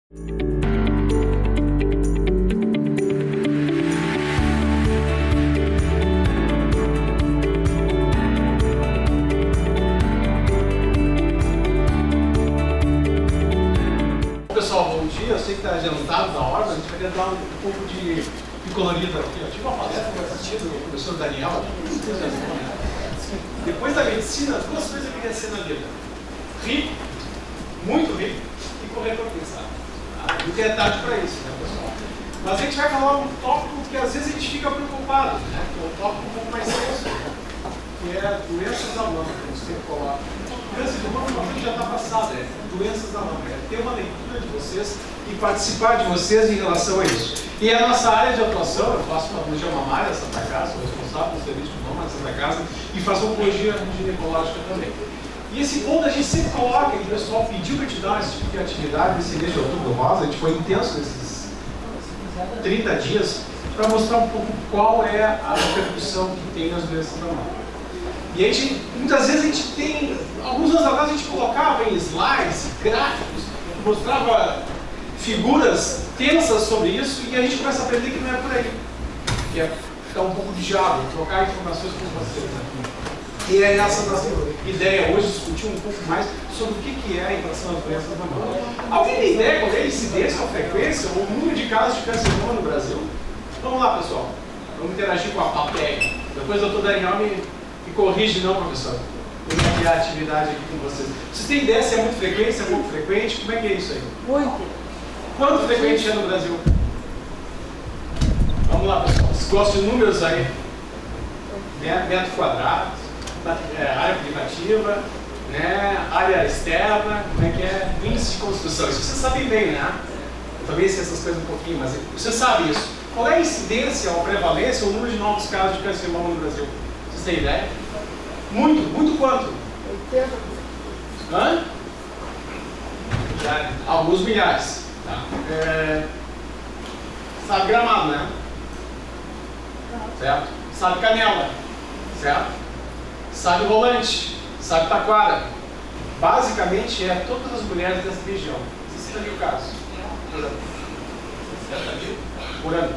Pessoal, bom dia. Eu sei que está adiantado da hora, mas a gente vai tentar um pouco de colorido aqui. Eu tive uma palestra que eu assisti do professor Daniel. Depois da medicina, duas coisas eu queria ser na vida: rico, muito rico, e correr para pensar. Nunca é tarde para isso, né, pessoal? Mas a gente vai falar um tópico que às vezes a gente fica preocupado, né? Que é um tópico um pouco mais tenso, que é doenças da mama, que a gente sempre coloca. Câncer de mama é uma coisa que já está passada, é doenças da mama. É ter uma leitura de vocês e participar de vocês em relação a isso. E a nossa área de atuação, eu faço patologia mamária na Santa Casa, sou responsável pelo serviço de mama na Santa Casa e faço oncologia ginecológica também. E esse ponto a gente sempre coloca, e o pessoal pediu para te dar esse tipo de atividade nesse mês de outubro rosa, a gente foi intenso nesses 30 dias para mostrar um pouco qual é a repercussão que tem nas doenças da mama. E a gente, muitas vezes a gente tem, alguns anos atrás a gente colocava em slides, gráficos, mostrava figuras tensas sobre isso e a gente começa a aprender que não é por aí. Que é ficar um pouco de diálogo, trocar informações com vocês aqui. E é essa nossa ideia hoje, discutir um pouco mais sobre o que é em relação às doenças da mama. Alguém tem ideia qual é a incidência, a frequência, ou o número de casos de câncer de mama no Brasil? Vamos lá, pessoal. Vamos interagir com a plateia. Depois o Dr. Daniel me corrige, não, professor. Eu vou criar atividade aqui com vocês. Vocês têm ideia se é muito frequente, se é pouco frequente? Como é que é isso aí? Muito. Quanto frequente é no Brasil? Vamos lá, pessoal. Vocês gostam de números aí? Metro quadrado, área privativa, né? Área externa, como é que é? Índice de construção. Isso vocês sabem bem, né? Eu também sei essas coisas um pouquinho, mas vocês sabem isso. Qual é a incidência, ou a prevalência, ou o número de novos casos de câncer de mama no Brasil? Vocês têm ideia? Muito. Muito quanto? 80%. Hã? Alguns milhares. Tá. Sabe Gramado, né? Certo? Sabe Canela. Certo? Sabe Rolante. Sabe Taquara. Basicamente é todas as mulheres dessa região. 60 mil casos. Por ano. 60 mil? Por ano.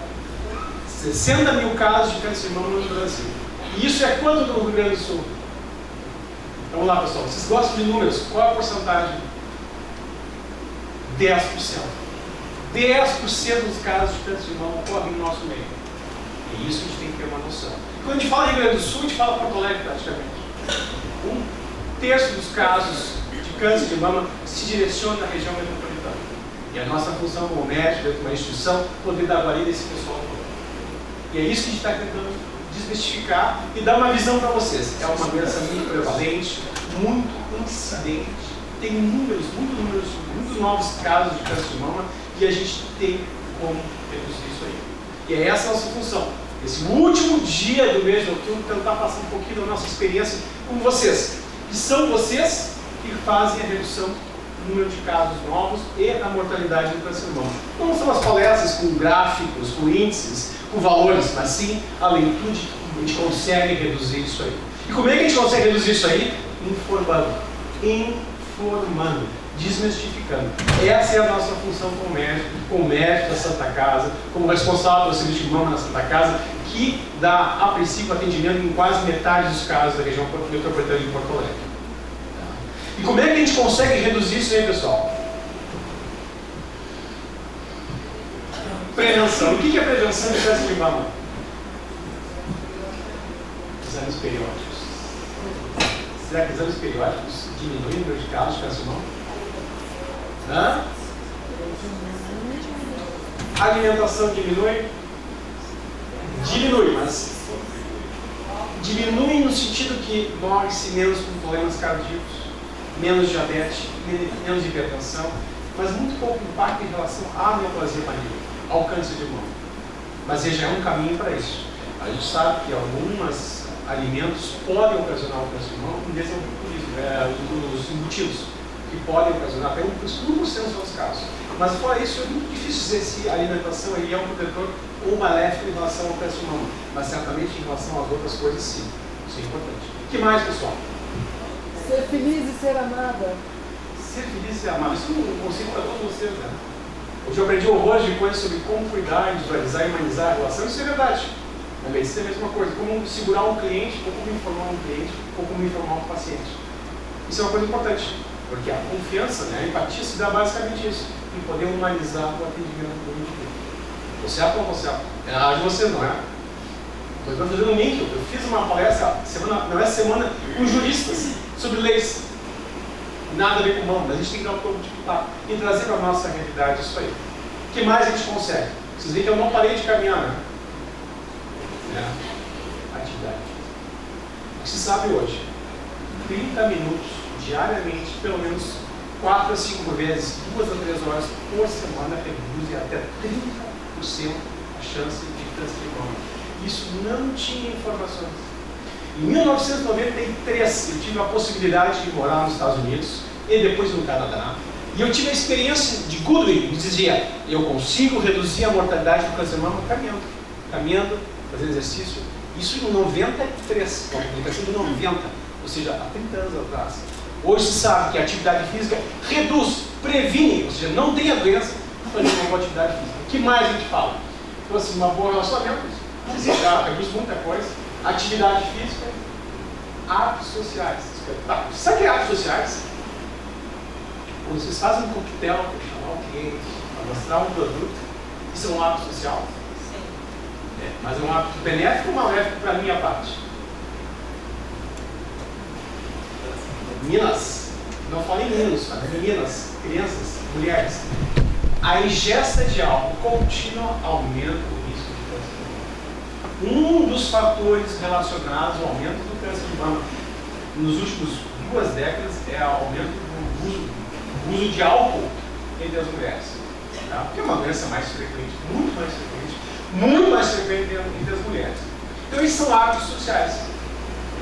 60 mil casos de câncer de mama no Brasil. E isso é quanto do Rio Grande do Sul? Vamos lá, pessoal. Vocês gostam de números? Qual é a porcentagem? 10%. 10% dos casos de câncer de mama ocorrem no nosso meio. E isso a gente tem que ter uma noção. Quando a gente fala em Rio Grande do Sul, a gente fala Porto Alegre praticamente. 1/3 dos casos de câncer de mama se direciona na região metropolitana. E a nossa função como médico, dentro de uma instituição, poder dar guarida a esse pessoal todo. E é isso que a gente está tentando desmistificar e dar uma visão para vocês. É uma doença muito prevalente, muito incidente, tem muitos novos casos de câncer de mama e a gente tem como reduzir isso aí. E é essa a nossa função. Esse último dia do mês de outubro, tentar passar um pouquinho da nossa experiência com vocês. Que são vocês que fazem a redução do número de casos novos e a mortalidade do câncer de mama. Não são as palestras com gráficos, com índices, com valores, mas sim a leitura de que a gente consegue reduzir isso aí. E como é que a gente consegue reduzir isso aí? Informando, desmistificando. Essa é a nossa função como médico da Santa Casa, como responsável pelo serviço de mama na Santa Casa, que dá, a princípio, atendimento em quase metade dos casos da região metropolitana de Porto Alegre. E como é que a gente consegue reduzir isso aí, pessoal? Prevenção. O que é prevenção de câncer de mama? Exames periódicos. Será que exames periódicos diminuem o número de casos de câncer de mama? Hã? A alimentação diminui? Diminui, mas diminui no sentido que morre-se menos com problemas cardíacos, menos diabetes, menos hipertensão, mas muito pouco impacto em relação à neoplasia maligna, ao câncer de mama. Mas já é um caminho para isso. A gente sabe que alguns alimentos podem ocasionar o câncer de mama, um deles é os embutidos, que podem ocasionar até 1% dos casos. Mas fora isso, é muito difícil dizer se a alimentação é um protetor ou maléfico em relação ao câncer de mama. Mas certamente em relação às outras coisas, sim. Isso é importante. O que mais, pessoal? Ser feliz e ser amada. Ser feliz e ser amado. Isso é um conceito para todos vocês, né? Hoje eu aprendi horrores de coisas sobre como cuidar, visualizar e humanizar a relação. Isso é verdade. Na medicina é a mesma coisa. Como segurar um cliente, ou como informar um cliente, ou como informar um paciente. Isso é uma coisa importante. Porque a confiança, né, a empatia se dá basicamente isso. Em poder humanizar o atendimento do indivíduo. Você é ou você é? É a de você, não é? Mas eu estou fazendo um link. Eu fiz uma palestra semana com juristas sobre leis. Nada a ver com mão, mas a gente tem que dar um pouco de contato e trazer para a nossa realidade isso aí. O que mais a gente consegue? Vocês veem que eu não parei de caminhar, né? Atividade. O que se sabe hoje? 30 minutos diariamente, pelo menos 4 a 5 vezes, 2 a 3 horas por semana, reduzem até 30% a chance de câncer de mama. Isso não tinha informações. Em 1993, eu tive a possibilidade de morar nos Estados Unidos e depois no Canadá. E eu tive a experiência de Goodwin, que dizia, eu consigo reduzir a mortalidade do câncer de mama caminhando, fazendo exercício. Isso em 93, uma publicação de 90, ou seja, há 30 anos atrás. Hoje se sabe que a atividade física reduz, previne, ou seja, não tem a doença fazendo uma boa atividade física. O que mais a gente fala? Então, assim, uma boa relacionamento, reduz muita coisa. Atividade física, atos sociais, espetáculos. Sabe o que é atos sociais? Quando vocês fazem um coquetel para chamar o cliente, para mostrar um produto, isso é um ato social? Sim. Mas é um ato benéfico ou maléfico para a minha parte? Meninas, não falei meninos, mas meninas, crianças, mulheres. A ingesta de álcool contínua aumenta o risco de câncer de mama. Um dos fatores relacionados ao aumento do câncer de mama nos últimos 2 décadas é o aumento do uso de álcool entre as mulheres. Tá? Porque é uma doença mais frequente, muito mais frequente entre as mulheres. Então, esses são hábitos sociais.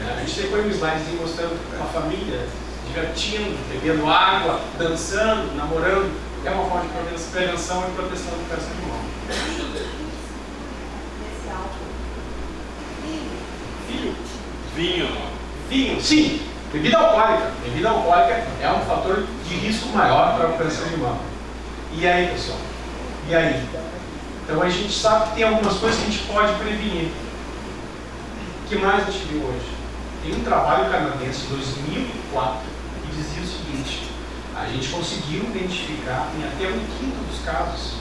A gente tem um slidezinho mostrando uma família divertindo, bebendo água, dançando, namorando. É uma forma de prevenção e proteção do câncer de mama. Vinho, sim. Bebida alcoólica. Bebida alcoólica é um fator de risco maior para o câncer de mama. E aí, pessoal? E aí? Então a gente sabe que tem algumas coisas que a gente pode prevenir. O que mais a gente viu hoje? Tem um trabalho canadense de 2004 que dizia o seguinte: a gente conseguiu identificar em até 1/5 dos casos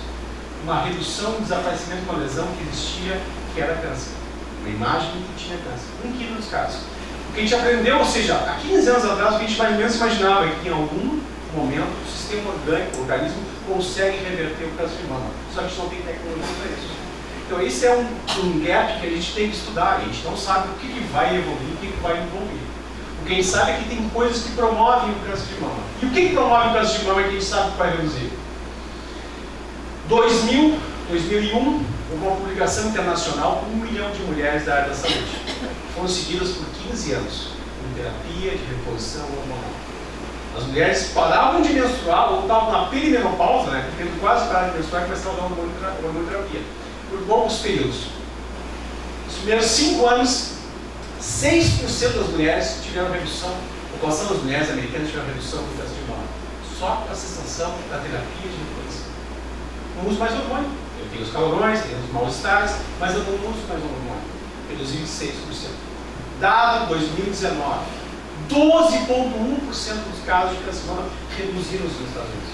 uma redução do desaparecimento de uma lesão que existia, que era câncer. Uma imagem que tinha câncer. 1/5 dos casos. O que a gente aprendeu, ou seja, há 15 anos atrás, o que a gente mais ou menos imaginava é que em algum momento o sistema orgânico, o organismo, consegue reverter o câncer de mama. Só que a gente não tem tecnologia para isso. Então esse é um gap que a gente tem que estudar. A gente não sabe o que vai evoluir, o que vai evoluir. O que a gente sabe é que tem coisas que promovem o câncer de mama. E o que promove o câncer de mama é que a gente sabe que vai reduzir? 2001, uma publicação internacional com 1 milhão de mulheres da área da saúde. Foram seguidas por 15 anos em terapia de reposição hormonal. As mulheres paravam de menstruar ou estavam na perimenopausa, né, tendo quase parado de menstruar, e começaram a dar hormonoterapia por longos períodos. Nos primeiros 5 anos, 6% das mulheres tiveram redução, a população das mulheres americanas tiveram redução do câncer de mama. Só com a cessação da terapia de reposição. Não uso mais hormônio. Eu tenho os calorões, tenho os mal-estares, mas eu não uso mais hormônio. Reduziu em 6%. Dado 2019, 12,1% dos casos de câncer de mama reduziram nos Estados Unidos.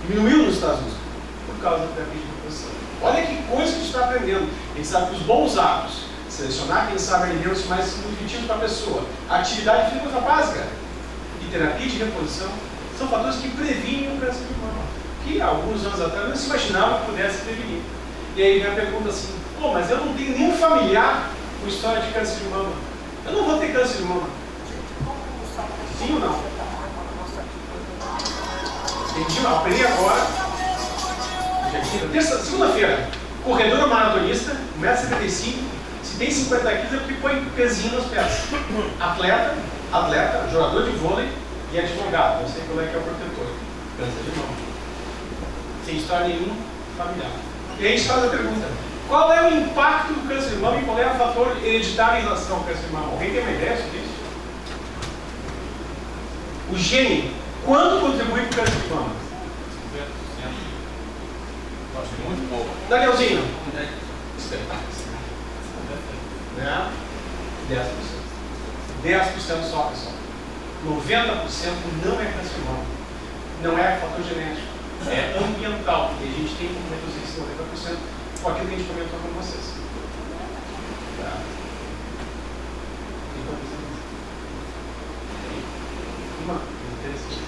Diminuiu nos Estados Unidos por causa da terapia de reposição. Olha que coisa que a gente está aprendendo. A gente sabe que os bons hábitos, selecionar quem sabe alimentos mais nutritivos para a pessoa, a atividade física básica e terapia de reposição são fatores que previnem o câncer de mama, que há alguns anos atrás não se imaginava que pudesse prevenir. E aí vem a pergunta assim: pô, mas eu não tenho nenhum familiar com história de câncer de mama. Eu não vou ter câncer de mama. Sim ou não? Entendi, aprendi agora. Segunda-feira, corredor maratonista, 1,75 m, se tem 50 kg é porque põe pezinho nos pés. Atleta, jogador de vôlei e advogado, não sei qual é que é o protetor. Câncer de mama. Sem história nenhuma familiar. E aí a gente faz a pergunta: qual é o impacto do câncer de mama e qual é o fator hereditário em relação ao câncer de mama? Alguém tem uma ideia sobre isso? O gene, quanto contribui para o câncer de mama? Acho muito boa. Danielzinho. Espetáculo. Né? 10%. 10% só, pessoal. 90% não é carcinoma. Não é fator genético. É ambiental. E a gente tem como reduzir esse 90% com aquilo que a gente comentou com vocês. Tá? Interessante.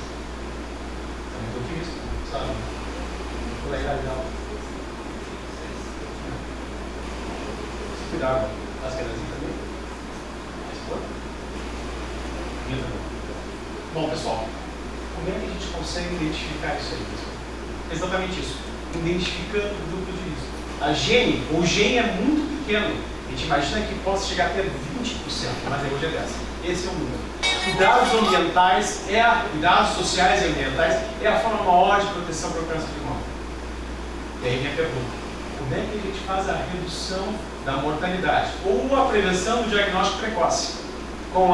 É muito otimista, sabe? Legal. Cuidado. As quedazinhas também. Bom, pessoal, como é que a gente consegue identificar isso aí, pessoal? Exatamente isso. Identificando o grupo de risco. A gene, o gene é muito pequeno. A gente imagina que possa chegar até 20%, mas hoje é 10%. Esse é o número. Cuidados ambientais, cuidados sociais e ambientais é a forma maior de proteção para o câncer de mama. E aí minha pergunta, como é que a gente faz a redução da mortalidade ou a prevenção do diagnóstico precoce? Com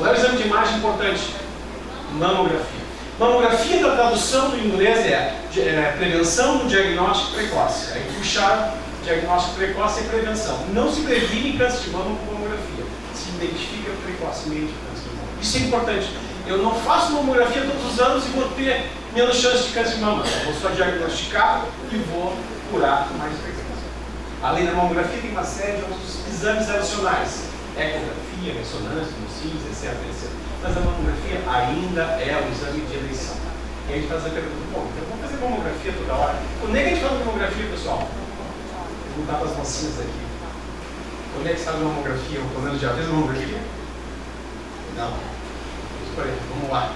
o exame de imagem importante, mamografia. Mamografia, da tradução do inglês, é prevenção do diagnóstico precoce. Aí puxar diagnóstico precoce e prevenção. Não se previne câncer de mama com mamografia, se identifica precocemente o câncer de mama. Isso é importante. Eu não faço mamografia todos os anos e vou ter menos chance de câncer de mama. Eu vou só diagnosticar e vou curar com mais frequência. Além da mamografia, tem uma série de outros exames adicionais. Ecografia, ressonância, mucins, etc, etc. Mas a mamografia ainda é o exame de eleição. E a gente faz a pergunta, bom, então vamos fazer mamografia toda hora. Quando é que a gente faz mamografia, pessoal? Vou perguntar para as mocinhas aqui. Quando é que você faz mamografia? Ou pelo menos já fez mamografia? Não. Vamos lá.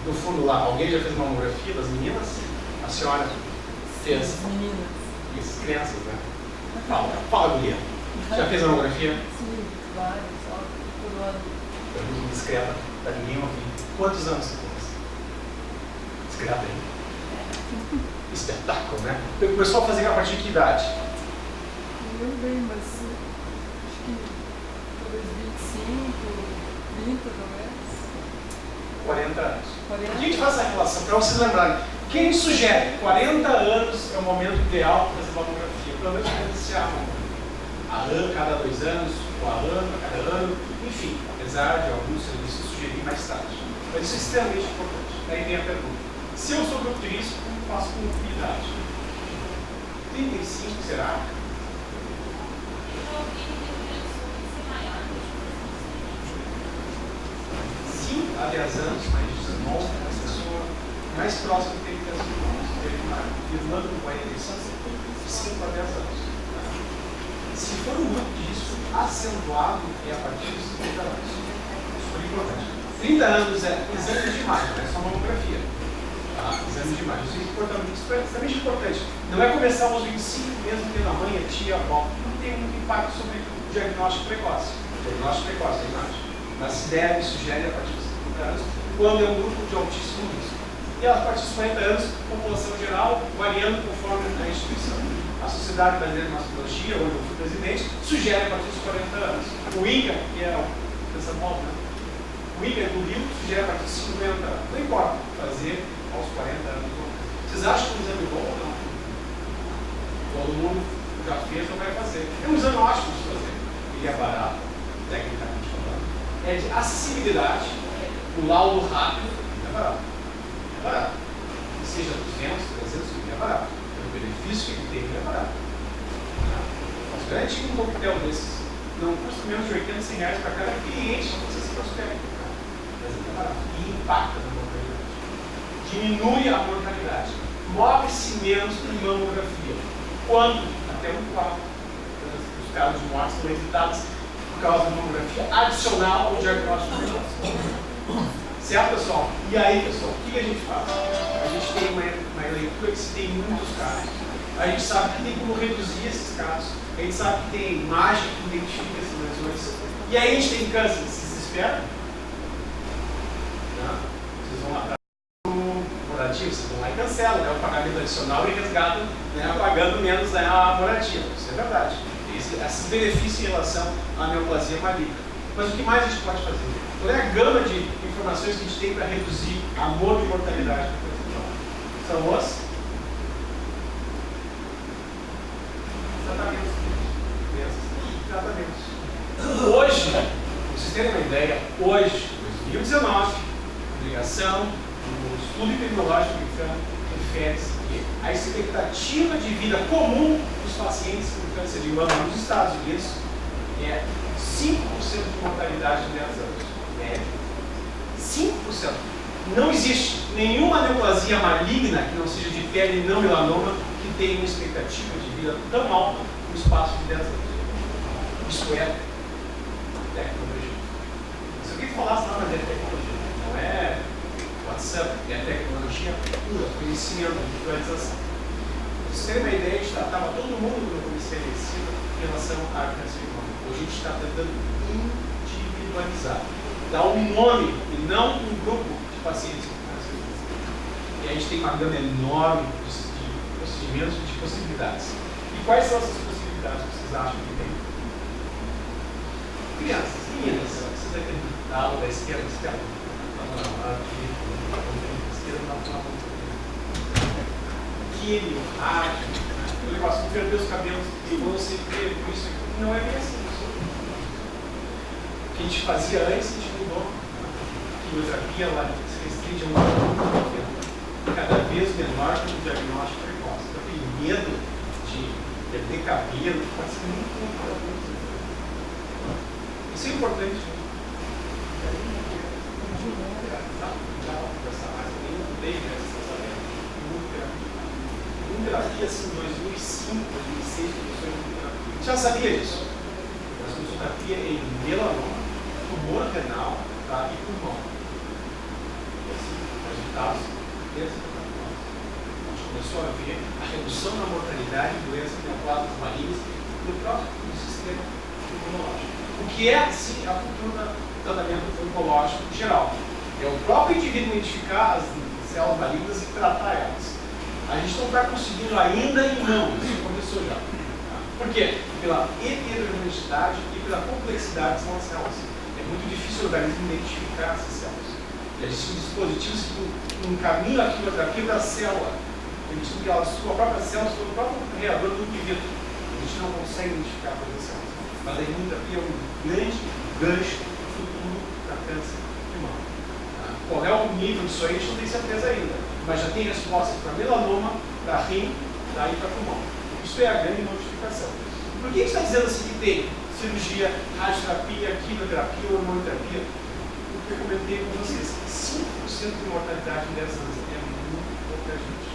No fundo lá, alguém já fez mamografia das meninas? A senhora fez? As meninas. Isso, crianças, né? Fala, guria. Já fez mamografia? Sim, vários, só por ano. Pergunta discreta, para ninguém ouvir. Quantos anos você fez? Discreta aí. Espetáculo, né? O pessoal fazia a partir de que idade? Não bem, mas acho que talvez 25, 30 talvez. 40 anos. 40. A gente faz essa relação, para vocês lembrarem. Quem sugere 40 anos é o momento ideal para fazer mamografia? Pelo menos para iniciar a cada 2 anos, ou a cada ano, enfim, apesar de alguns serviços sugerirem mais tarde. Mas isso é extremamente importante. Daí vem a pergunta. Se eu sou grupo de risco, faço com que idade? 35 será? Sim, há 10 anos, mas demonstra que a pessoa mais próxima tem que ter as irmãos, firmando com a eleição de 5 a 10 anos. Se for um grupo de risco acentuado, é a partir dos 30 anos. Super importante. 30 anos é exame de imagem, não é só mamografia. Tá? Exame de imagem. Isso é extremamente importante. Não é começar aos 25, mesmo tendo a mãe, a tia, a avó. Não tem muito impacto sobre o diagnóstico precoce. Diagnóstico precoce, a imagem. Mas se deve, sugere a partir dos 30 anos, quando é um grupo de altíssimo risco. E a partir dos 40 anos, população geral, variando conforme a instituição. A Sociedade Brasileira de Mastologia, onde eu fui presidente, sugere a partir dos 40 anos. O INCA, que é o São Paulo, né? O INCA do Rio sugere a partir dos 50 anos. Não importa, fazer aos 40 anos. Vocês acham que é um exame bom ou não? Todo mundo já fez ou vai fazer. É um exame ótimo de fazer. Ele é barato, tecnicamente falando. É de acessibilidade, o laudo rápido, é barato. É barato. Seja 200, 300, é barato. O benefício que ele tem é barato. Mas garante que um coquetel desses não custa menos de 80, 100 reais para cada cliente, só você se prospera. Mas é barato. E impacta na mortalidade. Diminui a mortalidade. Morre-se menos em mamografia. Quando? Até um quarto dos casos de morte são evitados por causa da mamografia adicional ao diagnóstico precoce. Certo, pessoal? E aí, pessoal, o que a gente faz? A gente tem uma leitura que se tem muitos casos. A gente sabe que tem como reduzir esses casos. A gente sabe que tem imagem que identifica essas lesões. E aí a gente tem câncer. Vocês esperam? Não? Vocês vão lá para moradia, vocês vão lá e cancelam, né? O pagamento adicional e resgatam, né? Pagando menos, né, a moradia. Isso é verdade. Esses benefícios em relação à neoplasia maligna. Mas o que mais a gente pode fazer? Qual é a gama de informações que a gente tem para reduzir a mortalidade do câncer de mama? são os tratamentos. Hoje, pra vocês terem uma ideia, hoje, 2019, publicação do estudo epidemiológico americano refere que a expectativa de vida comum dos pacientes com câncer de mama nos Estados Unidos é 5% de mortalidade em 10 anos. Média. 5%. Não existe nenhuma neoplasia maligna que não seja de pele não melanoma que tenha uma expectativa de vida tão alta no espaço de 10 anos. Isso é tecnologia. Se alguém falasse lá, mas é tecnologia, não é WhatsApp, é tecnologia pura, conhecimento, visualização. Pra vocês terem uma ideia, a gente tratava todo mundo no comecei a medicina em relação à câncer de mama. Hoje a gente está tentando individualizar, dar um nome e não um grupo de pacientes com câncer de mama. E a gente tem uma gama enorme de procedimentos e de possibilidades. E quais são essas possibilidades que vocês acham que tem? Crianças, meninas, vocês acreditam da aula da esquerda, esquerda? Químio, rádio, o negócio de perder os cabelos e você ter isso aqui. Não é bem assim. O que a gente fazia antes, a gente mudou. A quimioterapia lá se restringe a um cada vez menor que o diagnóstico precoce. Então, aquele medo de perder cabelo pode ser muito importante. Isso é importante. Imunoterapia, assim, em 2005, 2006, começou a imunoterapia. Já sabia disso? A imunoterapia é em melanoma, tumor renal, tá? E pulmão. E assim, resultados desse tratamento. A gente começou a ver a redução na mortalidade de doenças neoplasmas malignas no próprio sistema imunológico. O que é, sim, a cultura do tratamento oncológico geral. É o próprio indivíduo identificar as células malignas e tratar elas. A gente não está conseguindo ainda em não, isso começou já. Por quê? Pela heterogeneidade e pela complexidade das células. É muito difícil o organismo identificar essas células. E existem dispositivos que encaminham a quimioterapia para a célula, permitindo que ela, sua própria célula, seja o próprio reador do indivíduo. A gente não consegue identificar todas as células. Mas a imunoterapia é um grande gancho futuro para câncer de mama. Qual é o nível disso aí, a gente não tem certeza ainda. Mas já tem respostas para melanoma, para rim, daí para pulmão. Isso é a grande notificação. Por que a gente está dizendo assim que tem cirurgia, radioterapia, quimioterapia ou hormonoterapia? Porque eu comentei com vocês, 5% de mortalidade em 10 anos é muito pouca gente.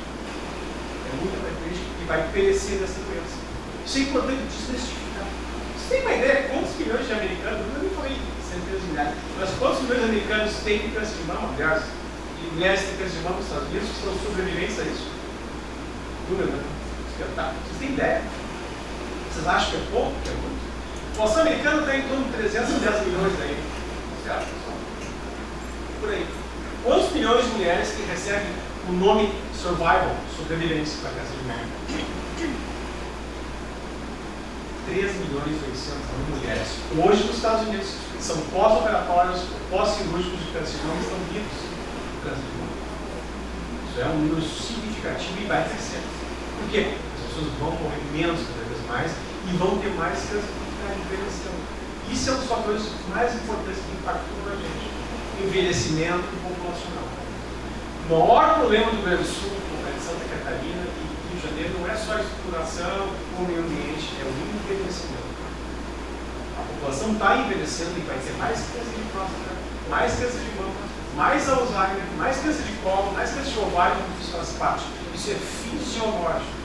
É muita gente que vai perecer dessa doença. Isso é importante desmistificar. Você tem uma ideia quantos milhões de americanos, eu não falei centenas de milhares, mas quantos milhões de americanos têm câncer de mama, aliás, e mulheres têm câncer de mama nos Estados Unidos que são sobreviventes a isso? Número, né? Vocês têm ideia? Vocês acham que é pouco? Que é muito? A população americana está em torno de 310 milhões aí. Certo? Por aí. Quantos milhões de mulheres que recebem o nome survival, sobrevivência para câncer de mama? 3 milhões e 800 mil mulheres. Hoje nos Estados Unidos são pós-operatórios, pós-cirúrgicos de câncer de mama estão vivos do câncer de mama. Isso é um número significativo e vai crescer. Por quê? As pessoas vão morrer menos cada vez mais e vão ter mais câncer de ficar envelhecendo. Isso é um dos fatores mais importantes que impactam na gente. Envelhecimento populacional. O maior problema do Rio Grande do Sul, de Santa Catarina e Rio de Janeiro não é só a estruturação ou o meio ambiente, é o envelhecimento. A população está envelhecendo e vai ter mais câncer de próstata, mais câncer de mama, mais Alzheimer, mais câncer de colo, mais câncer de ovário, como isso faz parte. Isso é fisiológico.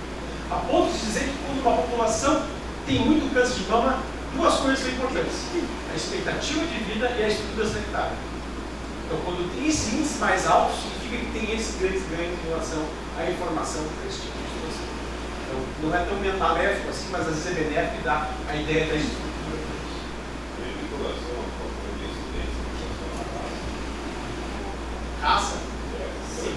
A ponto de dizer que quando uma população tem muito câncer de mama, duas coisas são importantes: a expectativa de vida e a estrutura sanitária. Então, quando tem esses índices mais altos, significa que tem esses grandes ganhos em relação à informação desse tipo de situação. Então, não é tão maléfico assim, mas às vezes é benéfico e dá a ideia da estrutura. Raça? Sim.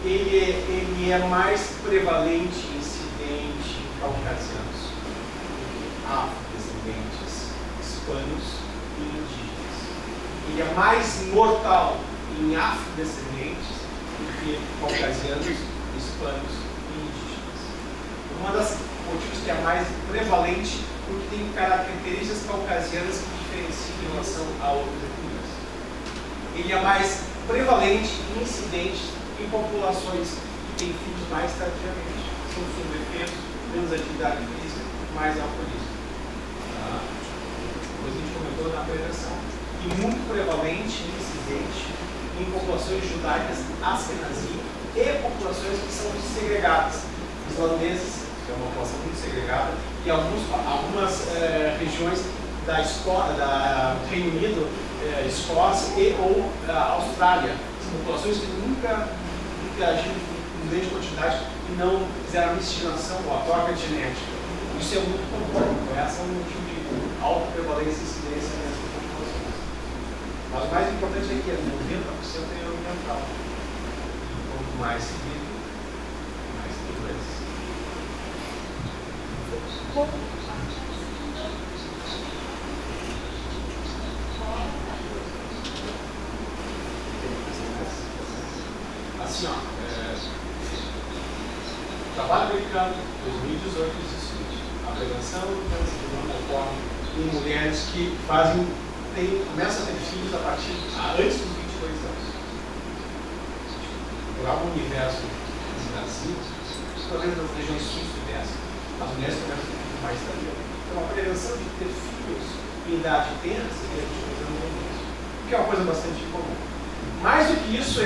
Ele é mais prevalente em incidente caucasianos, afrodescendentes, hispanos e indígenas. ele é mais mortal em afrodescendentes do que caucasianos, hispanos e indígenas. Uma das motivos que é mais prevalente porque tem características caucasianas que diferenciam em relação a outras etnias. Ele é mais prevalente e incidente em populações que têm filhos mais tardiamente. São sobrepeso, menos atividade física, mais alcoolismo. Tá? Depois a gente comentou na prevenção. E muito prevalente e incidente em populações judaicas, askenazi e populações que são segregadas. Islandeses, que é uma população muito segregada, e algumas regiões da Reino Unido, Escócia e ou Austrália. São populações que nunca interagiram com grande quantidade e não fizeram miscigenação ou a troca genética. Isso é muito comum. Essa é um motivo de alta prevalência e incidência nessas populações. Mas o mais importante é que 90% é ambiental. E quanto mais seguido, mais tem doença. Assim, trabalho americano, 2018, diz o seguinte: a prevenção do câncer de mama ocorre em mulheres que começam a ter filhos antes dos 22 anos. Por algum universo do Brasil, principalmente nas regiões sul e sudeste, as mulheres começam a ter filhos mais tardiamente. Então, a prevenção de ter filhos em idade tenra seria o que é uma coisa bastante comum. Mais do que isso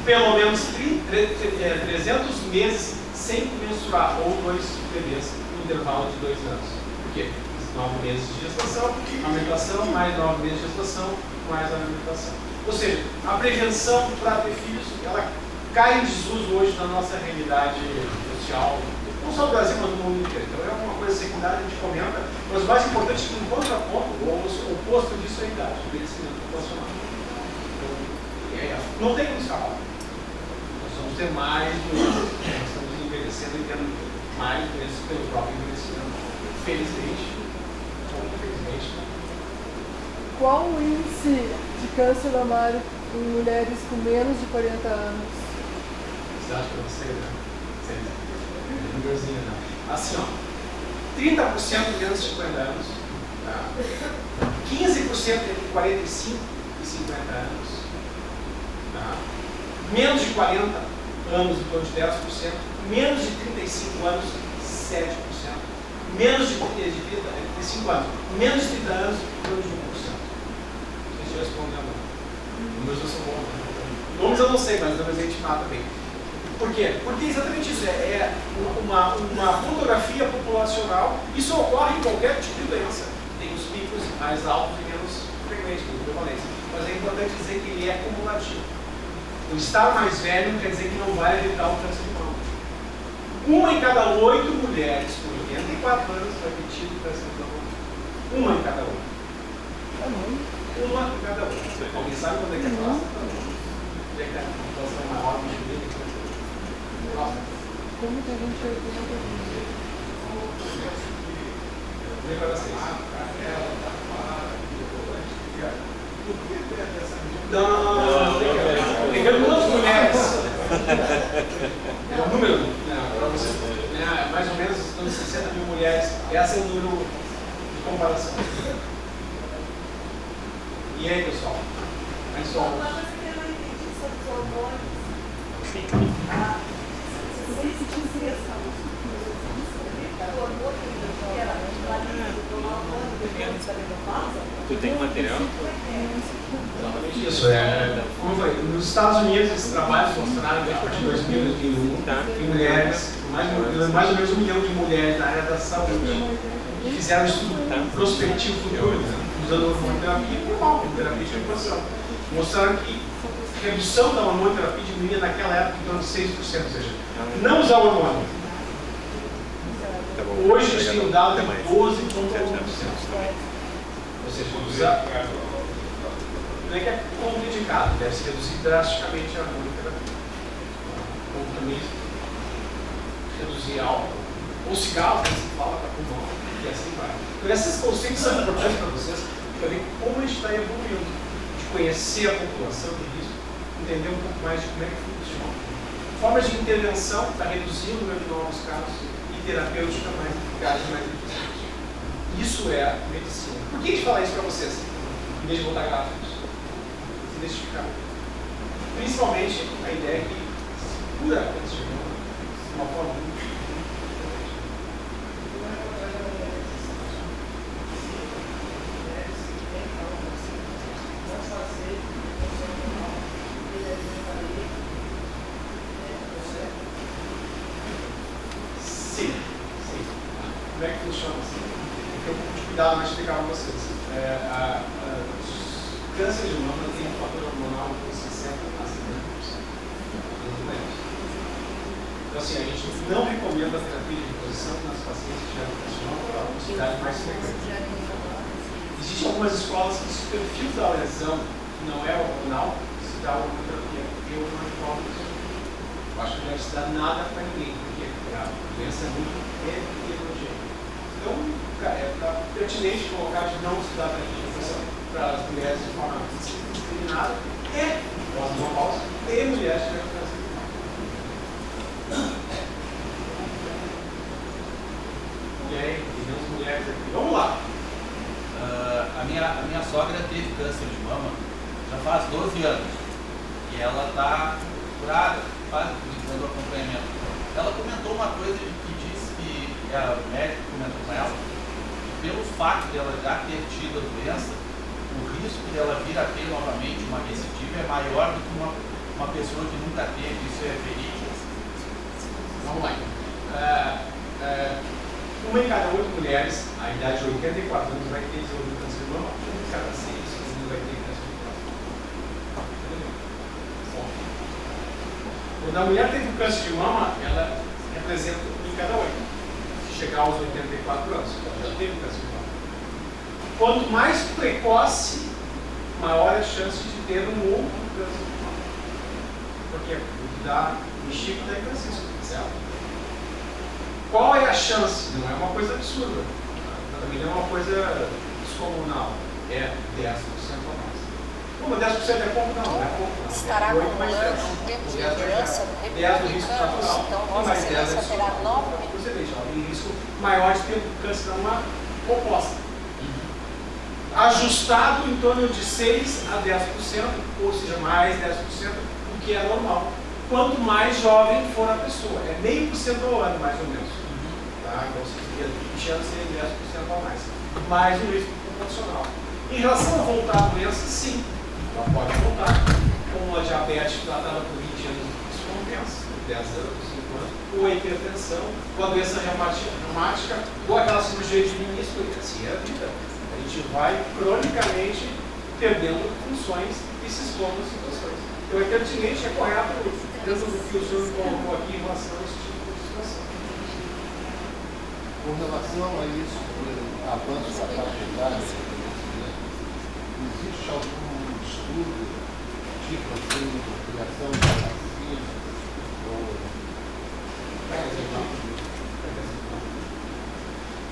pelo menos 300 meses sem menstruar, ou 2 bebês no intervalo de 2 anos. Por quê? 9 meses de gestação, amamentação, mais 9 meses de gestação, mais amamentação. Ou seja, a prevenção para ter filhos, ela cai em desuso hoje na nossa realidade social, não só no Brasil, mas no mundo inteiro. Então é uma coisa secundária, a gente comenta, mas o mais importante é que, em contraponto, o oposto disso é a idade, o envelhecimento populacional. Então, não tem como escapar. Nós vamos ter mais doenças, nós estamos envelhecendo e tendo mais doenças pelo próprio envelhecimento. Felizmente ou infelizmente. Qual o índice de câncer mamário em mulheres com menos de 40 anos? Você acha que eu não sei, né? Assim, 30% menos de 50 anos, tá? 15% entre 45 e 50 anos, tá? Menos de 40 anos, em torno de 10%, menos de 35 anos, 7%, menos de 35 anos, menos de 30 anos, em torno de 1%. Vocês já respondendo. Números não são bons, né? Nomes eu não sei, mas talvez a gente mata bem. Por quê? Porque exatamente isso, é uma fotografia populacional. Isso ocorre em qualquer tipo de doença. Tem os picos mais altos e menos frequentes, com prevalência. Mas é importante dizer que ele é cumulativo. O estar mais velho não quer dizer que não vai evitar o câncer de mama. 1 em cada 8 mulheres com 84 anos vai ter tido câncer de mama. 1 em cada 8. Tá bom. 1 em cada 8. Alguém sabe quando é que é fácil? Onde é que é a população maior de vida? Como que a gente vai Não. Pegando duas mulheres. É o número, para vocês, mais ou menos, estão 60 mil mulheres. Esse é o número de comparação. E aí, pessoal? Aí só. Tu tem material? Exatamente isso. Como eu falei, nos Estados Unidos esses trabalhos mostraram desde a partir de 2021 que mulheres, mais ou menos 1 milhão de mulheres na área da saúde que fizeram um estudo prospectivo futuro, usando hormonoterapia e terapia de reprodução. Mostraram que a redução da hormonoterapia diminuía naquela época em torno de 6%, ou seja, não usar hormônio. Hoje a gente tem um dado de 12,1%. Ou seja, usar. Não é que é contraindicado, deve se reduzir drasticamente a hormonoterapia. Como também reduzir álcool, ou cigarro, que se fala para pulmão, e assim vai. Então esses conceitos são importantes para vocês, para ver como a gente está evoluindo. conhecer a população de risco, entender um pouco mais de como é que funciona. Formas de intervenção para reduzir o número de novos casos e terapêutica mais eficaz e mais eficiente. Isso é a medicina. Por que a gente fala isso para vocês? Em vez de botar gráficos. Se identificar. Principalmente a ideia que se cura a câncer de mama de uma forma muito diferente. Sim. Como é que funciona assim? Tem um pouco de cuidado mais explicar para vocês. Câncer de mama tem um fator hormonal de 60% a 70%. Então, assim, a gente não recomenda a terapia de reposição nas pacientes que geram câncer de mama para uma possibilidade mais frequente. Existem algumas escolas que, se o perfil da lesão não é hormonal, se dá uma terapia. Eu não recordo isso. Eu acho que não deve se dar nada para ninguém, porque a doença é muito heterogênea. Então, é pertinente colocar de não estudar terapia de reposição para as mulheres de forma discriminada e pós-menopausa e mulheres que geram câncer de mama. E aí, temos mulheres aqui. Vamos lá. A minha sogra teve câncer de mama já faz 12 anos. E ela está curada, fazendo acompanhamento. Ela comentou uma coisa que disse que o médico comentou com ela, que pelo fato dela já ter tido a doença, o risco dela vir a ter novamente uma recidiva é maior do que uma pessoa que nunca teve. Isso é verídico? Vamos lá. Uma em cada 8 mulheres, a idade de 84 anos, vai ter desenvolvido câncer de mama. Um em cada 6 vai ter câncer de mama. Quando a mulher teve um câncer de mama, ela representa um em cada 8. Se chegar aos 84 anos, ela já teve câncer de mama. Quanto mais precoce, maior a chance de ter um outro câncer de mama. Porque o que dá mexico da câncer, certo? Qual é a chance? Não é uma coisa absurda. Também não é uma coisa descomunal. É 10% a mais. Como 10% é pouco? Não é pouco. Não. Estará acumulando um tempo de herança republicanos, então Vossa Excelência terá novamente. Ela tem risco maior de ter um câncer de mama oposta. Ajustado em torno de 6 a 10%, ou seja, mais 10% do que é normal. Quanto mais jovem for a pessoa, é 0,5% ao ano, mais ou menos. Tá? Então, se seria 20 anos, seria 10% a mais. Mais um risco proporcional. Em relação a voltar à doença, sim, ela pode voltar. Como a diabetes tratada por 20 anos, isso compensa, 10 anos, 5 anos, ou a hipertensão, ou a doença reumática, ou aquela cirurgia de menisco, e assim é a vida. A gente vai cronicamente perdendo funções e se expondo a situações. Então é pertinente, é correto dentro do que o senhor colocou aqui em relação a esse tipo de situação. Com relação a isso, avanço da faixa etária, existe algum estudo, tipo assim, de criação de vacina?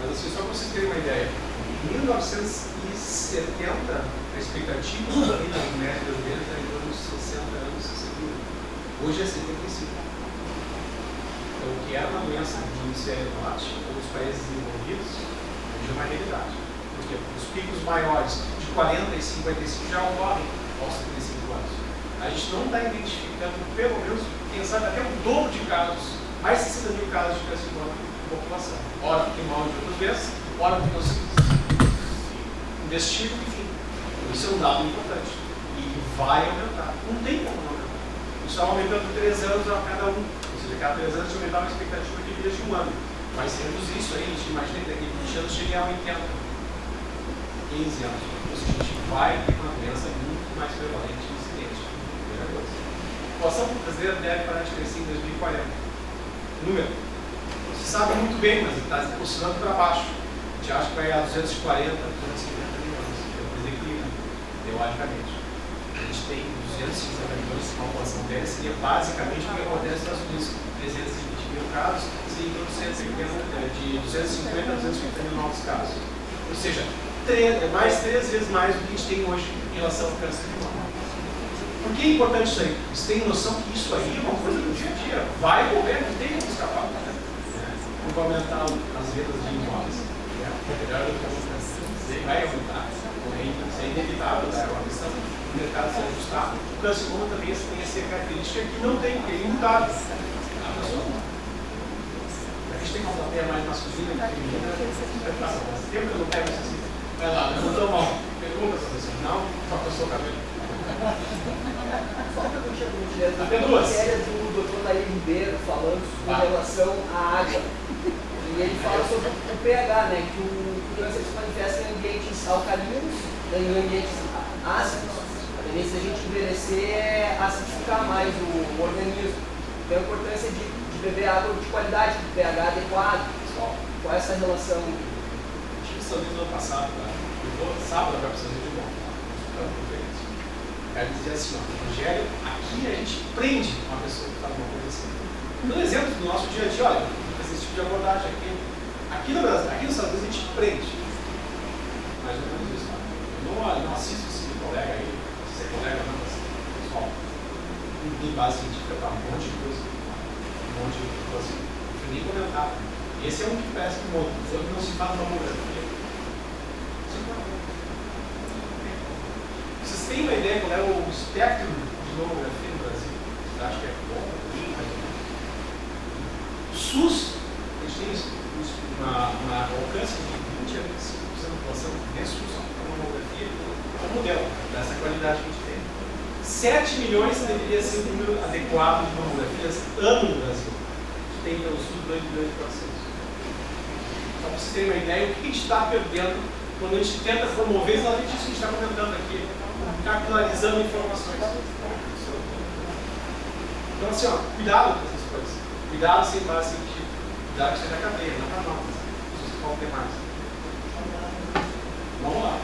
Mas assim, só para vocês terem uma ideia, em 1970, a expectativa de vida das mulheres brasileiras era em torno de 60 anos, 61. Hoje é 75. Então, o que era uma doença do hemisfério norte, ou dos países desenvolvidos, hoje é uma realidade. Porque os picos maiores de 40 e 55 já ocorrem aos 75 anos. A gente não está identificando, pelo menos, quem sabe, até um dobro de casos, mais de 60 mil casos de câncer de mama na população. Ora, porque mal de outras vezes, ora, porque não se investiu, enfim. Isso é um dado importante. E vai aumentar. Não tem como não aumentar. Isso está aumentando 3 anos a cada um. Ou seja, cada 3 anos aumentar uma expectativa de vida de um ano. Mas se reduzir isso aí, a gente imagina que daqui a 20 anos chegue a 80. 15 anos. Ou seja, a gente vai ter uma doença muito mais prevalente e incidente. Primeira coisa. A população brasileira deve parar de crescer em 2040. Número. Você sabe muito bem, mas está oscilando para baixo. A gente acha que vai a 240, 250 mil anos. Depois equilibra, teoricamente. A gente tem 250 milhões de população velha, seria basicamente o que acontece nos Estados Unidos. 320 mil casos, seria de 250 a 250 mil novos casos. Ou seja, mais 3 vezes mais do que a gente tem hoje em relação ao câncer de mama. Por que é importante isso aí? Você tem noção que isso aí é uma coisa do dia a dia. Vai ocorrer, não tem como escapar. Vamos aumentar as vendas de imóveis. Vai aumentar. Isso é inevitável, é uma questão do mercado se ajustar. O câncer de mama também tem essa característica que não tem, porque é imutável. A gente tem uma plateia mais masculina que feminina. Faz tempo que eu não pego isso assim. Vai lá, levantou a mão. Pergunta, professor. Não? Só passou o cabelo. Só uma pergunta muito Até duas. matéria do Dr. Nair Ribeiro falando com relação à água. E ele fala sobre o pH, né? Que o câncer se manifesta em ambientes alcalinos, em ambientes ácidos. A tendência da gente envelhecer é acidificar mais o organismo. Então a importância de beber água de qualidade, de pH adequado. Qual é essa relação? Acho que isso no ano passado, tá? Sábado vai precisar de bom. Quero dizer assim, ó, Rogério, aqui a gente prende uma pessoa que faz uma coisa assim. Um exemplo do nosso dia a dia, olha, esse tipo de abordagem aqui no Brasil, aqui nos Estados Unidos a gente prende. Mais ou menos isso, tá? Eu não assisto esse colega aí, se é colega não, mas pessoal, não tem base científica para um monte de coisa, não vou nem comentar. Esse é um que parece que monta, outro não se faz mamografia. Vocês têm uma ideia qual é o espectro de mamografia no Brasil? Vocês acham que é bom? O SUS, a gente tem um alcance de 20 a 25% da população tem SUS, a mamografia é um modelo dessa qualidade que a gente tem. 7 milhões deveria ser o número adequado de mamografias ano no Brasil. A gente tem pelo SUS 2 milhões e 400. Então, para vocês terem uma ideia, o que a gente está perdendo quando a gente tenta promover exatamente isso que a gente está comentando aqui, capitalizando informações. Então, assim, ó, cuidado com essas coisas. Cuidado sem base científica. Cuidado que seja cadeia, não para nós. Vocês podem ter mais. Vamos lá.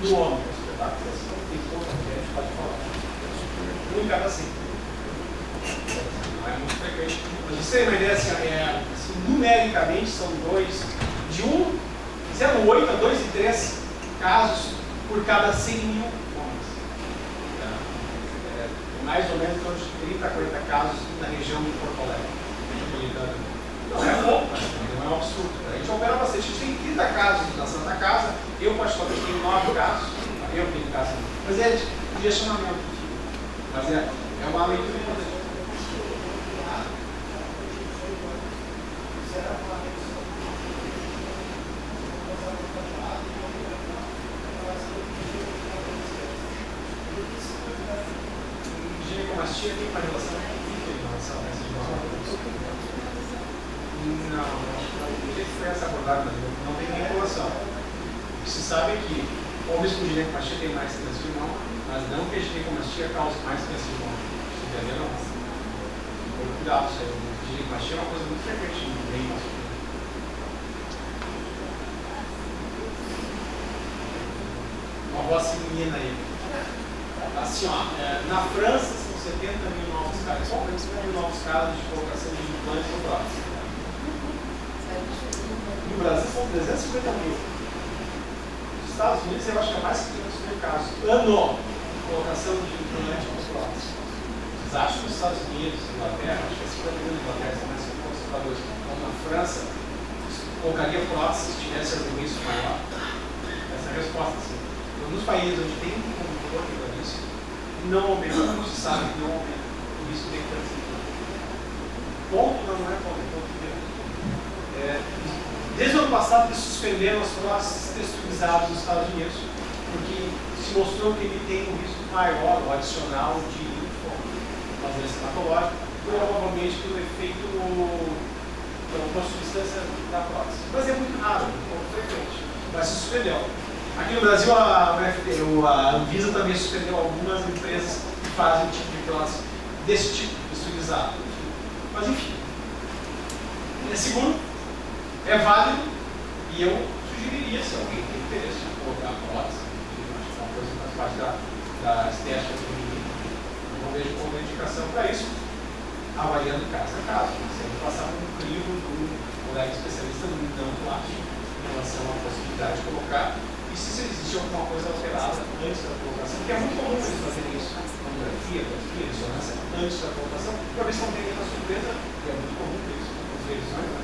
Do homem, tem pouca que a gente pode falar. Um em cada 5. Não é muito frequente. Mas você tem uma ideia, assim, numericamente são de 0,8 a 2,3 casos por cada 100 mil homens. Mais ou menos de 30 a 40 casos na região de Porto Alegre. Não é pouco, não é um absurdo. A gente opera bastante. A gente tem 30 casos na Santa Casa, eu particularmente tenho 9 casos, eu tenho casos, mas é de direcionamento. Mas é uma leitura importante. Ginecomastia tem uma relação a essa não, do jeito que foi essa abordagem, não tem nenhuma relação. O que se sabe é que homens com ginecomastia têm mais câncer de mama, mas não que a ginecomastia cause mais câncer de mama. Entenderam? Cuidado, ginecomastia é uma coisa muito frequente no meio masculino. Uma voz feminina aí. Assim, ó, na França são 70 mil novos casos, só 70 mil novos casos de colocação de implantes ou próteses. No Brasil são 350 mil. Nos Estados Unidos eu acho que é mais que 500 mil casos. Ano! Colocação de implante ou próteses. Vocês acham que nos Estados Unidos, Inglaterra, acho que é 50 mil na Inglaterra, são mais conservadores. Então na França, colocaria próteses se tivesse algum risco maior? Essa é a resposta, sim. Nos países onde tem um controle para isso, não aumenta, não se sabe que não aumenta o risco de câncer. Ponto não é ponto, é ponto de desde o ano passado eles suspenderam as próteses texturizadas nos Estados Unidos, porque se mostrou que ele tem um risco maior, ou adicional, de linfoma, uma doença hematológica, provavelmente pelo efeito da substância da prótese. Mas é muito raro, pouco frequente, mas se suspendeu. Aqui no Brasil, a Anvisa também suspendeu algumas empresas que fazem tipo de prótese desse tipo, texturizado. Mas enfim, é seguro, é válido, e eu sugeriria, se alguém tem interesse em colocar prótese, acho que é uma coisa que faz parte da estética feminina, eu não vejo como indicação para isso, avaliando caso a caso, sempre passar por um crivo do colega especialista não plástico em relação à possibilidade. possibilidade de colocar e se existe alguma coisa alterada antes da colocação, porque é muito comum eles fazerem isso, mamografia, ressonância, antes da colocação, para ver se não tem nenhuma surpresa, e é muito comum ter isso nas revisões, né?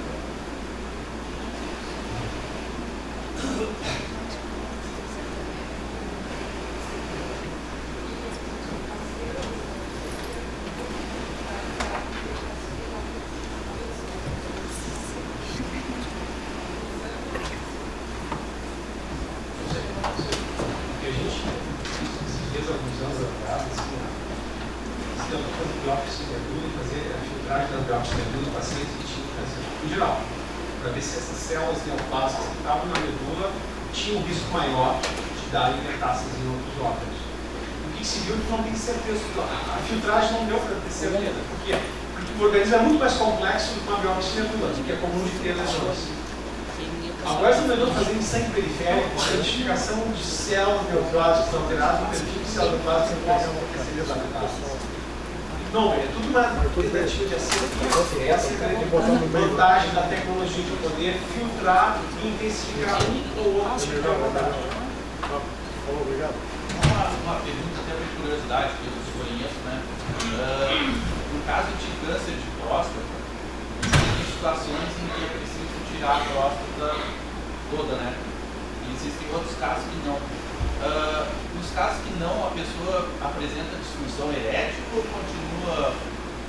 Tinha um risco maior de darem metástases em outros órgãos. O que se viu é que não tem certeza. A filtragem não deu para ter certeza. Por quê? Porque o organismo é muito mais complexo do que uma biópsia de medula, que é comum de ter lesões. Agora estamos tentando fazer em sangue periférico a identificação de células neopláticas alteradas no perfil de células neopláticas que possam acontecer da metástase. Não, é tudo uma tentativa de acerto. Essa é a vantagem da tecnologia de poder filtrar e intensificar um ou outro tipo de abordagem. Obrigado. Uma pergunta até por curiosidade, que eu desconheço, né? No caso de câncer de próstata, existem situações em que é preciso tirar a próstata toda, né? E existem outros casos que não. Nos casos que não, a pessoa apresenta disfunção erétil ou continua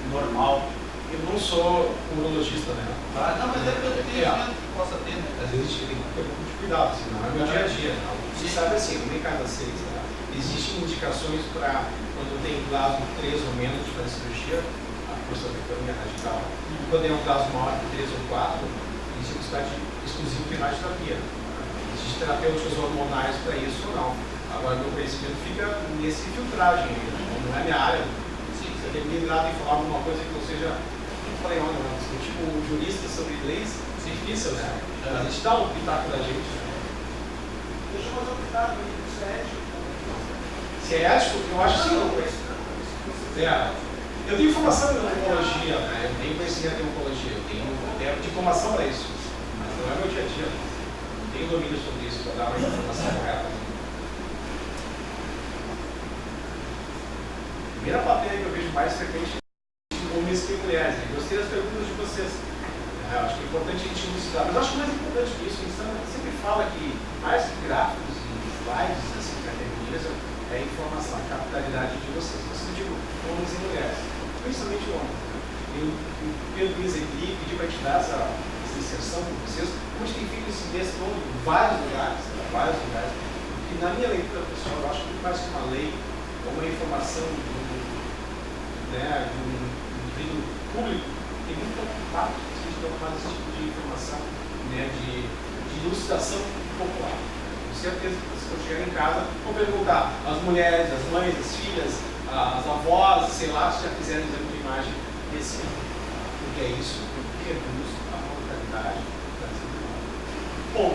normal? Eu não sou urologista, né? Não, mas é pelo entendimento que possa ter, né? Às vezes a gente tem que ter um pouco de cuidado, senão é meu dia a dia. Né? Você sabe assim, no mercado das 6, né? Existem indicações para quando tem caso 3 ou menos de fazer cirurgia, a prostatectomia radical. E quando é um caso maior que 3 ou 4, existe a necessidade exclusiva de radioterapia. Existem terapêuticas hormonais para isso ou não. Agora, meu conhecimento fica nesse filtragem, não é minha área. Se você tem me nada em falar alguma coisa que não seja. Não falei, não, tipo um jurista sobre leis difícil, né? A gente dá um pitaco da gente. Né? Deixa eu fazer um pitaco aí, isso é ético. Se é ético, eu acho que sim. Eu tenho formação em oncologia, né? Eu tenho conhecimento em oncologia, eu tenho diplomação para isso, mas não é meu dia a dia. Não tenho domínio sobre isso para dar uma informação correta. A primeira plateia que eu vejo mais frequente é homens que mulheres. Eu gostei das perguntas de vocês. Acho que é importante a gente elucidar, mas acho que mais importante que isso, a gente sempre fala que mais que gráficos e slides, assim, categorias, é a informação, a capitalidade de vocês. Eu digo homens e mulheres, principalmente homens. Eu Pedro Luiz aqui pedi para te dar essa inserção com vocês. A gente tem feito esse mês todo em vários lugares, porque na minha leitura pessoal, eu acho que muito mais que uma lei, ou uma informação de um indivíduo público, tem muito pouco impacto se a gente não faz esse tipo de informação, né, de elucidação popular. Com certeza que vocês vão chegar em casa vão perguntar às mulheres, às mães, às filhas, às avós, sei lá, se já fizeram exame de imagem desse o que é isso, que reduz a mortalidade da desenvolvimento. Bom,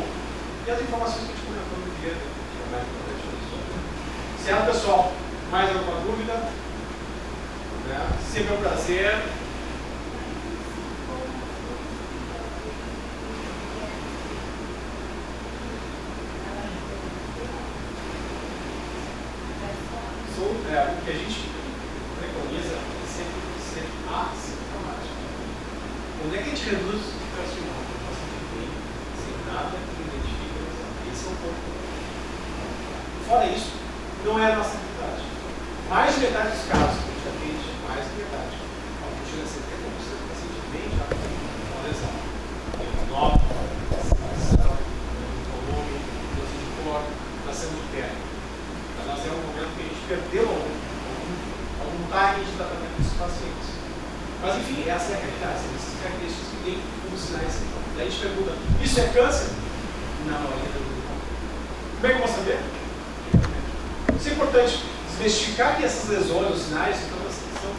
e as informações que a gente comentou no dia, que é mais importante disso. Certo, pessoal? Mais alguma dúvida? Né? Sempre um prazer. O que a gente preconiza é sempre ser assintomático. Onde é que a gente reduz o carcinoma? O paciente vem sem nada que identifica a lesão. Esse é o ponto. Fora isso, não é a nossa atividade. Mais de metade dos casos que a gente atende, mais de metade. Alguns chega a 70% do paciente vem já com uma lesão. Nova, vacinação, volume, doença de cor, nação interna. Nós é um momento que a gente perdeu algum time de tratamento desses pacientes. Mas enfim, essa é a realidade, são essas características que tem como sinais. Daí a gente pergunta, isso é câncer? Não, ainda não. Como é que eu vou saber? Isso é importante, desmistificar que essas lesões, os sinais, são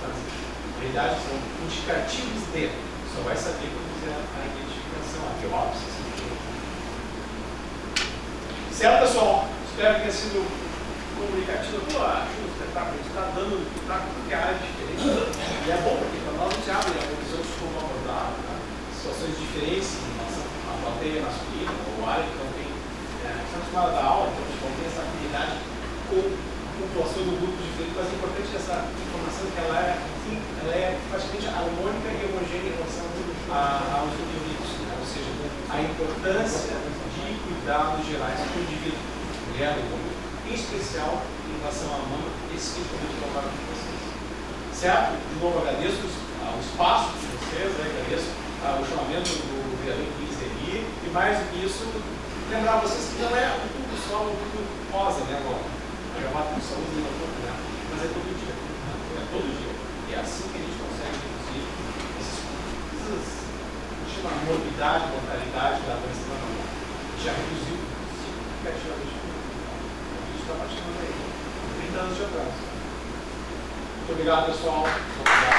câncer. Na realidade, são indicativos de. Só vai saber quando fizer a identificação, a biópsia. Certo, pessoal? Espero que tenha sido comunicativa. Pô, acho um espetáculo, a gente está dando espetáculo porque a área é diferente. E é bom porque para nós a gente abre a visão de como abordar, né? Situações diferentes em relação à plateia masculina ou área que não tem acostumado a dar aula, então a gente tem essa afinidade com pontuações do grupo diferente, mas é importante essa informação que ela é praticamente harmônica e homogênea em relação aos indivíduos, né? Ou seja, a importância de cuidados gerais para o indivíduo, mulher ou homem, em especial em relação à mama, esse que eu colocaram com vocês. Certo? De novo, agradeço o espaço de vocês, né? Agradeço o chamamento do vereador Luiz Eli, e mais do que isso, lembrar vocês que não é um tudo só, um tudo rosa, né, agora. A gravata de saúde não é né? Mas é todo dia. É todo dia. E é assim que a gente consegue reduzir chama morbidade, mortalidade da doença da mama. Já reduziu significativamente. A gente está praticando aí. 30 anos de atraso. Muito obrigado, pessoal. Muito obrigado.